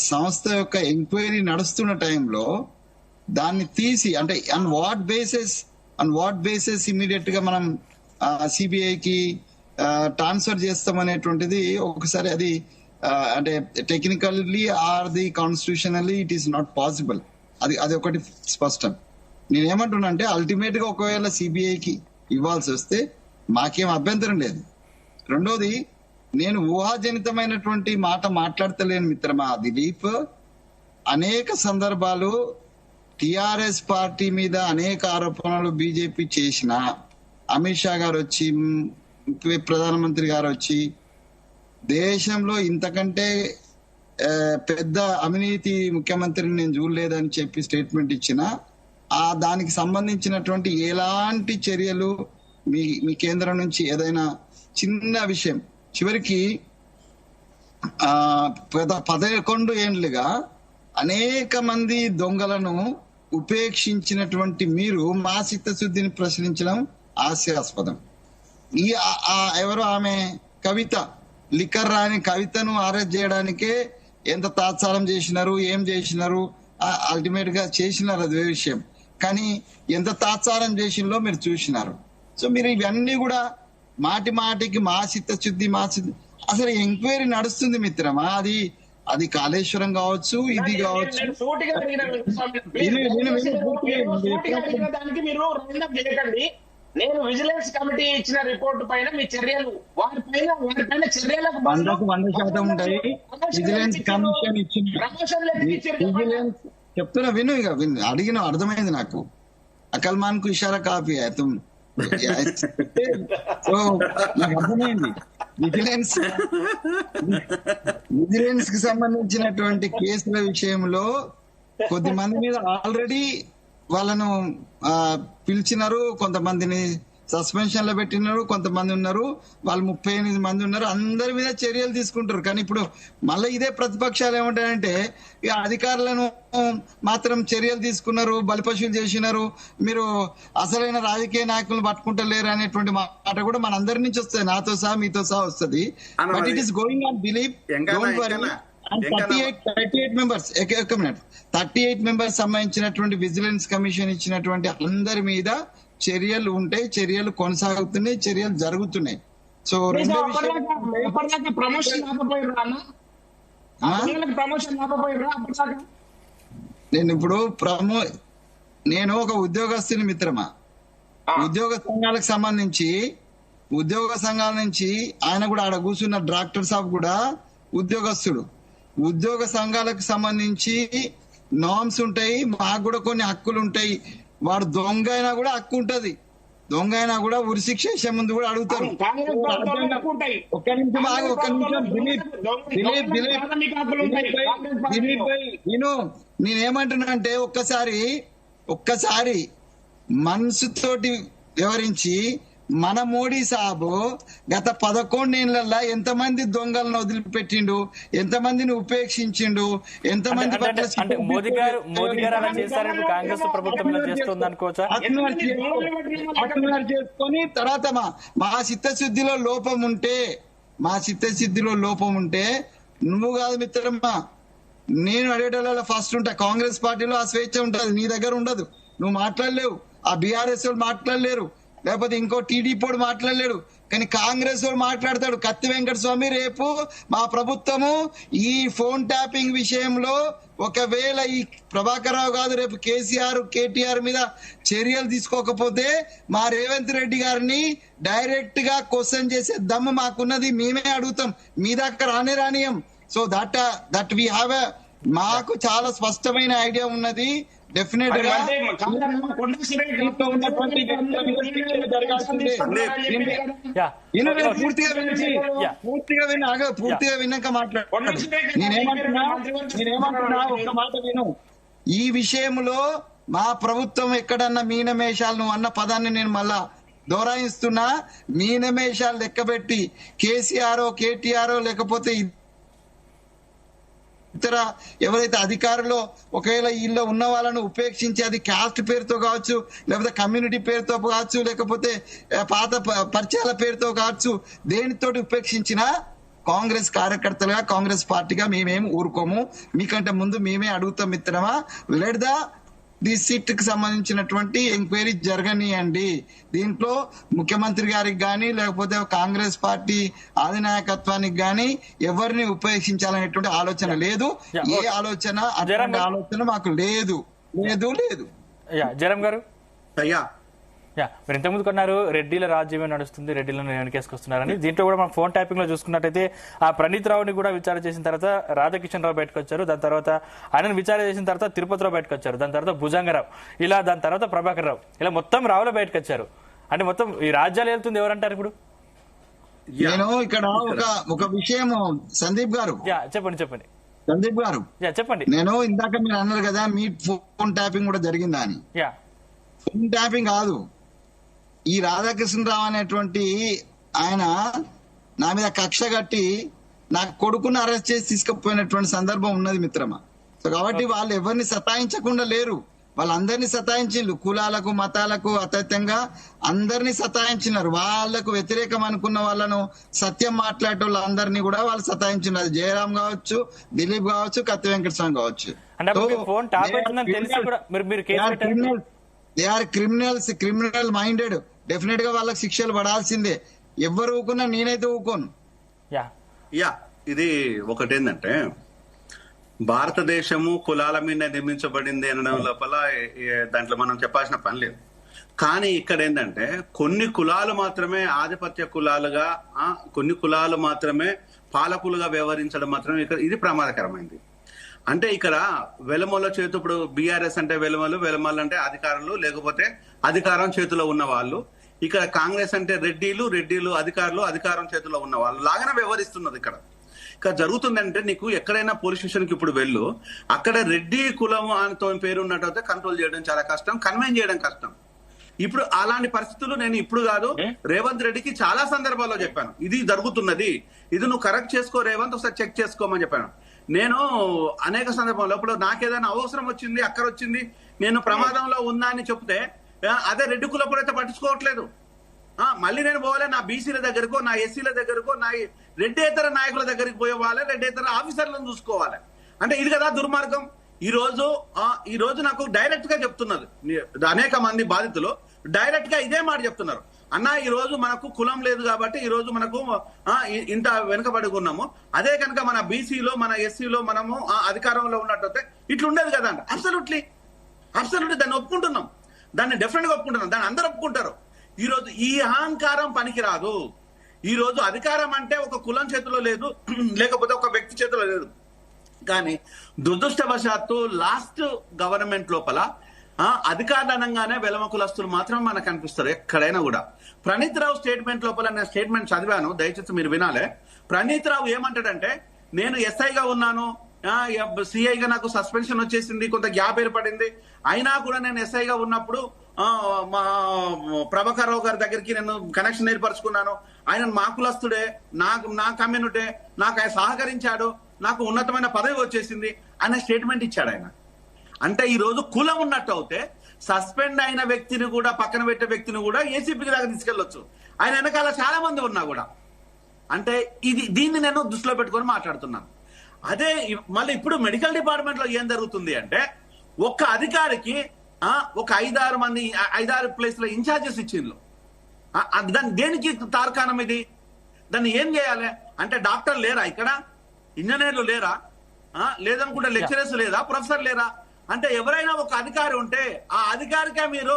సంస్థ యొక్క ఎంక్వైరీ నడుస్తున్న టైంలో దాన్ని తీసి అంటే ఆన్ వాట్ బేసిస్ ఇమీడియట్ గా మనం సిబిఐకి ట్రాన్స్ఫర్ చేస్తామనేటువంటిది ఒకసారి అది అంటే technically or the constitutionally it is not possible. అది ఒకటి స్పష్టం. నేనేమంటున్నా అంటే అల్టిమేట్ గా ఒకవేళ సిబిఐకి ఇవ్వాల్సి వస్తే మాకేం అభ్యంతరం లేదు. రెండోది, నేను ఊహాజనితమైనటువంటి మాట మాట్లాడతలేను మిత్రమా దిలీప్. అనేక సందర్భాలు టిఆర్ఎస్ పార్టీ మీద అనేక ఆరోపణలు బీజేపీ చేసిన, అమిత్ షా గారు వచ్చి, ప్రధానమంత్రి గారు వచ్చి దేశంలో ఇంతకంటే పెద్ద అవినీతి ముఖ్యమంత్రిని నేను చూడలేదని చెప్పి స్టేట్మెంట్ ఇచ్చిన, దానికి సంబంధించినటువంటి ఎలాంటి చర్యలు మీ కేంద్రం నుంచి ఏదైనా చిన్న విషయం, చివరికి 11 ఏండ్లుగా అనేక మంది దొంగలను ఉపేక్షించినటువంటి మీరు మా చిత్తశుద్ధిని ప్రశ్నించడం హాస్యాస్పదం. ఎవరు ఆమె కవిత, లిక్కర్ రాని కవితను అరెస్ట్ చేయడానికే ఎంత తాత్సారం చేసినారు, ఏం చేసినారు, అల్టిమేట్ గా చేసినారు, అదే విషయం. కానీ ఎంత తాత్సారం చేసినలో మీరు చూసినారు. సో మీరు ఇవన్నీ కూడా మాటికి మా చిత్తశుద్ధి అసలు ఎంక్వైరీ నడుస్తుంది మిత్రమా. అది కాళేశ్వరం కావచ్చు, ఇది కావచ్చు. నేను విజిలెన్స్ కమిటీ ఇచ్చిన రిపోర్టు పైన మీ చర్యలు వారిపైన చర్యలకు 100% ఉంటాయి. విజిలెన్స్ కమిషన్ ఇచ్చిన చెప్తున్నా విను, ఇక విను, అడిగిన అర్థమైంది నాకు. అకల్మాన్ కు ఇషారా కాపీ సో నాకు అర్థమైంది. విజిలెన్స్ కి సంబంధించినటువంటి కేసుల విషయంలో కొద్దిమంది మీద ఆల్రెడీ వాళ్ళను పిలిచినారు, కొంతమందిని సస్పెన్షన్ లో పెట్టినారు, కొంతమంది ఉన్నారు, వాళ్ళు 38 మంది ఉన్నారు. అందరి మీద చర్యలు తీసుకుంటారు. కానీ ఇప్పుడు మళ్ళీ ఇదే ప్రతిపక్షాలు ఏమంటాయంటే ఇక అధికారులను మాత్రం చర్యలు తీసుకున్నారు, బలిపశువులు చేసినారు, మీరు అసలైన రాజకీయ నాయకులను పట్టుకుంటలేరు అనేటువంటి మాట కూడా మన అందరి నుంచి వస్తుంది, నాతో సహా మీతో సహా వస్తుంది. But it is going on believe. 38 members సంబంధించినటువంటి విజిలెన్స్ కమిషన్ ఇచ్చినటువంటి అందరి మీద చర్యలు ఉంటాయి, చర్యలు కొనసాగుతున్నాయి, చర్యలు జరుగుతున్నాయి. సో నేను ఇప్పుడు నేను ఒక ఉద్యోగస్తుని మిత్రమా, ఉద్యోగ సంఘాల నుంచి ఆయన కూడా ఆడ కూర్చున్న డాక్టర్ సాబ్ కూడా ఉద్యోగస్తుడు. ఉద్యోగ సంఘాలకు సంబంధించి నామ్స్ ఉంటాయి, మాకు కూడా కొన్ని హక్కులు ఉంటాయి. వాడు దొంగ అయినా కూడా హక్కు ఉంటది, దొంగ అయినా కూడా ఉరిశిక్ష చేసే ముందు కూడా అడుగుతారు. ఒక్క నిమిషం దిలీప్ భాయ్ నేను నేనేమంటున్నా అంటే ఒక్కసారి మనసుతోటి వివరించి మన మోడీ సాబు గత 11 ఏళ్లలో ఎంతమంది దొంగలను వదిలిపెట్టిండు, ఎంతమందిని ఉపేక్షించిండు, ఎంతమంది మోదీ గారు అలా చేశారని కాంగ్రెస్ ప్రభుత్వం చేస్తుంది అనుకోవచ్చా? చేసుకొని తర్వాత మా చిత్తశుద్ధిలో లోపం ఉంటే నువ్వు కాదు మిత్రమ్మా, నేను అడిగేటోళ్ళ ఫస్ట్ ఉంటా. కాంగ్రెస్ పార్టీలో ఆ స్వేచ్ఛ ఉంటది, నీ దగ్గర ఉండదు. నువ్వు మాట్లాడలేవు, ఆ బీఆర్ఎస్ వాళ్ళు మాట్లాడలేరు, లేకపోతే ఇంకో టీడీపీ వాడు మాట్లాడలేడు. కానీ కాంగ్రెస్ వాడు మాట్లాడతాడు. కత్తి వెంకటస్వామి రేపు మా ప్రభుత్వము ఈ ఫోన్ ట్యాపింగ్ విషయంలో ఒకవేళ ఈ ప్రభాకర్ రావు కాదు రేపు కేటీఆర్ మీద చర్యలు తీసుకోకపోతే మా రేవంత్ రెడ్డి గారిని డైరెక్ట్ గా క్వశ్చన్ చేసే దమ్ము మాకున్నది, మేమే అడుగుతాం, మీ దగ్గర రానియం. సో దట్ వీ హ్యావ్ మాకు చాలా స్పష్టమైన ఐడియా ఉన్నది. డెఫినెట్ గా పూర్తిగా విన్నాక మాట్లాడు. నేనేమంటున్నా ఒక మాట విను. ఈ విషయంలో మా ప్రభుత్వం ఎక్కడన్నా మీనమేషాలు అన్న పదాన్ని నేను మళ్ళా దోరాయిస్తున్నా. మీనమేషాలు లెక్కబెట్టి కేటీఆర్ లేకపోతే ఇతర ఎవరైతే అధికారులు ఒకవేళ వీళ్ళు ఉన్న వాళ్ళను ఉపేక్షించి, అది కాస్ట్ పేరుతో కావచ్చు, లేకపోతే కమ్యూనిటీ పేరుతో కావచ్చు, లేకపోతే పాత పరిచయాల పేరుతో కావచ్చు, దేనితోటి ఉపేక్షించినా కాంగ్రెస్ కార్యకర్తలుగా కాంగ్రెస్ పార్టీగా మేమేం ఊరుకోము, మీకంటే ముందు మేమే అడుగుతాం మిత్రమా, లెట్ ది సీట్ కి సంబంధించినటువంటి ఎంక్వైరీ జరగనియండి. దీంట్లో ముఖ్యమంత్రి గారికి గాని లేకపోతే కాంగ్రెస్ పార్టీ అధినాయకత్వానికి గాని ఎవరిని ఉపేక్షించాలనేటువంటి ఆలోచన లేదు. ఏ ఆలోచన అటువంటి ఆలోచన మాకు లేదు లేదు లేదు. జయరాం గారు, అయ్యా మీరు ఇంతకుముందు కొన్నారు రెడ్డిల రాజ్యమే నడుస్తుంది, రెడ్డిలను వెనకేసుకొస్తున్నారని. దీంట్లో కూడా మనం ఫోన్ ట్యాపింగ్ లో చూసుకున్నట్టయితే ఆ ప్రణీత్ రావుని కూడా విచారణ చేసిన తర్వాత రాధాకిషన్ రావు బయటకు వచ్చారు, దాని తర్వాత ఆయనను విచారణ చేసిన తర్వాత తిరుపతిరావు బయటకు వచ్చారు, దాని తర్వాత భుజంగరావు, ఇలా దాని తర్వాత ప్రభాకర్ రావు, ఇలా మొత్తం రావులో బయటకు వచ్చారు. అంటే మొత్తం ఈ రాజ్యాలు వెళ్తుంది ఎవరంటారు ఇప్పుడు? నేను ఇక్కడ ఒక విషయం సందీప్ గారు, చెప్పండి సందీప్ గారు చెప్పండి. నేను ఇందాక మీరు అన్నారు కదా మీ ఫోన్ ట్యాపింగ్ కూడా జరిగిందా అని. ఫోన్ ట్యాపింగ్ కాదు, ఈ రాధాకృష్ణరావు అనేటువంటి ఆయన నా మీద కక్ష కట్టి నా కొడుకును అరెస్ట్ చేసి తీసుకుపోయినటువంటి సందర్భం ఉన్నది మిత్రమా. సో కాబట్టి వాళ్ళు ఎవరిని సతాయించకుండా లేరు, వాళ్ళందరినీ సతాయించిండ్రు. కులాలకు మతాలకు అతీతంగా అందరినీ సతాయించినారు. వాళ్లకు వ్యతిరేకం అనుకున్న వాళ్ళను సత్యం మాట్లాడే వాళ్ళందరినీ కూడా వాళ్ళు సతాయించినారు. అది జయరాం కావచ్చు, దిలీప్ కావచ్చు, కత్తి వెంకటస్వామి కావచ్చు. They are criminals, criminal minded. Definite గా వాళ్ళకి శిక్షలు పడాల్సిందే. ఎవరు ఊకున్నా నేనైతే ఊకోను. ఇది ఒకటేందంటే భారతదేశము కులాల మీద నిర్మించబడింది అనడం లోపల దాంట్లో మనం చెప్పాల్సిన పని లేదు. కానీ ఇక్కడ ఏంటంటే కొన్ని కులాలు మాత్రమే ఆధిపత్య కులాలుగా, కొన్ని కులాలు మాత్రమే పాలకులుగా వ్యవహరించడం మాత్రమే ఇక్కడ ఇది ప్రమాదకరమైంది. అంటే ఇక్కడ వెలమల చేతు, ఇప్పుడు బీఆర్ఎస్ అంటే వెలమలు అంటే అధికారులు, లేకపోతే అధికారం చేతిలో ఉన్న వాళ్ళు. ఇక్కడ కాంగ్రెస్ అంటే రెడ్డిలు అధికారులు, అధికారం చేతిలో ఉన్న వాళ్ళు లాగానే వ్యవహరిస్తున్నది. ఇక్కడ జరుగుతుందంటే నీకు ఎక్కడైనా పోలీస్ స్టేషన్ కి ఇప్పుడు వెళ్ళు, అక్కడ రెడ్డి కులం అనితో పేరు ఉన్నట్టయితే కంట్రోల్ చేయడం చాలా కష్టం, కన్వైన్ చేయడం కష్టం. ఇప్పుడు అలాంటి పరిస్థితులు నేను ఇప్పుడు కాదు రేవంత్ రెడ్డికి చాలా సందర్భాల్లో చెప్పాను, ఇది జరుగుతున్నది, ఇది నువ్వు కరెక్ట్ చేసుకో రేవంత్, ఒకసారి చెక్ చేసుకోమని చెప్పాను. నేను అనేక సందర్భంలో ఇప్పుడు నాకేదైనా అవసరం వచ్చింది, అక్కడ వచ్చింది, నేను ప్రమాదంలో ఉన్నా అని చెప్తే అదే రెడ్డి కులపుడైతే పట్టించుకోవట్లేదు. మళ్ళీ నేను పోవాలి నా బీసీల దగ్గరకో, నా ఎస్సీల దగ్గరకో, నా రెడ్డేతర నాయకుల దగ్గరికి పోయేవాలి, రెడ్డేతర ఆఫీసర్లను చూసుకోవాలి. అంటే ఇది కదా దుర్మార్గం. ఈ రోజు నాకు డైరెక్ట్ గా చెప్తున్నది, అనేక మంది బాధితులు డైరెక్ట్ గా ఇదే మాట చెప్తున్నారు. అన్న ఈ రోజు మనకు కులం లేదు కాబట్టి ఈ రోజు మనకు ఇంత వెనుకబడుకున్నాము, అదే కనుక మన బీసీలో మన ఎస్సీలో మనము అధికారంలో ఉన్నట్టయితే ఇట్లుండేది కదా అంట. అబ్సల్యూట్లీ దాన్ని ఒప్పుకుంటున్నాం, దాన్ని డెఫినెట్ గా ఒప్పుకుంటున్నాం, దాన్ని అందరూ ఒప్పుకుంటారు. ఈ రోజు ఈ అహంకారం పనికిరాదు. ఈ రోజు అధికారం అంటే ఒక కులం చేతిలో లేదు, లేకపోతే ఒక వ్యక్తి చేతిలో లేదు. కానీ దురదృష్టవశాత్తు లాస్ట్ గవర్నమెంట్ లోపల అధికారులు అనగానే వెలమ కులస్తులు మాత్రం మనకు కనిపిస్తారు ఎక్కడైనా కూడా. ప్రణీత్ రావు స్టేట్మెంట్ లోపల నేను స్టేట్మెంట్ చదివాను, దయచేసి మీరు వినాలే. ప్రణీత్ రావు ఏమంటాడంటే, నేను ఎస్ఐగా ఉన్నాను, సిఐగా నాకు సస్పెన్షన్ వచ్చేసింది, కొంత గ్యాప్ ఏర్పడింది, అయినా కూడా నేను ఎస్ఐగా ఉన్నప్పుడు మా ప్రభాకర్ రావు గారి దగ్గరికి నేను కనెక్షన్ ఏర్పరచుకున్నాను, ఆయన మా కులస్తుడే, నా కమ్యూనిటీ, నాకు ఆయన సహకరించాడు, నాకు ఉన్నతమైన పదవి వచ్చేసింది అనే స్టేట్మెంట్ ఇచ్చాడు ఆయన. అంటే ఈ రోజు కులం ఉన్నట్టు అయితే సస్పెండ్ అయిన వ్యక్తిని కూడా, పక్కన పెట్టే వ్యక్తిని కూడా ఏసీపీకి దాకా తీసుకెళ్లొచ్చు, ఆయన వెనకాల చాలా మంది ఉన్నా కూడా. అంటే దీన్ని నేను దృష్టిలో పెట్టుకొని మాట్లాడుతున్నాను. అదే మళ్ళీ ఇప్పుడు మెడికల్ డిపార్ట్మెంట్ లో ఏం జరుగుతుంది అంటే, ఒక్క అధికారికి ఒక 5-6 ప్లేస్ లో ఇన్ఛార్జెస్ ఇచ్చిండ్రు. దాన్ని దేనికి తార్కాణం ఇది? దాన్ని ఏం చేయాలి అంటే, డాక్టర్ లేరా ఇక్కడ, ఇంజనీర్లు లేరా, లేదనుకుంటే లెక్చరర్స్ లేదా, ప్రొఫెసర్ లేరా? అంటే ఎవరైనా ఒక అధికారి ఉంటే ఆ అధికారికే మీరు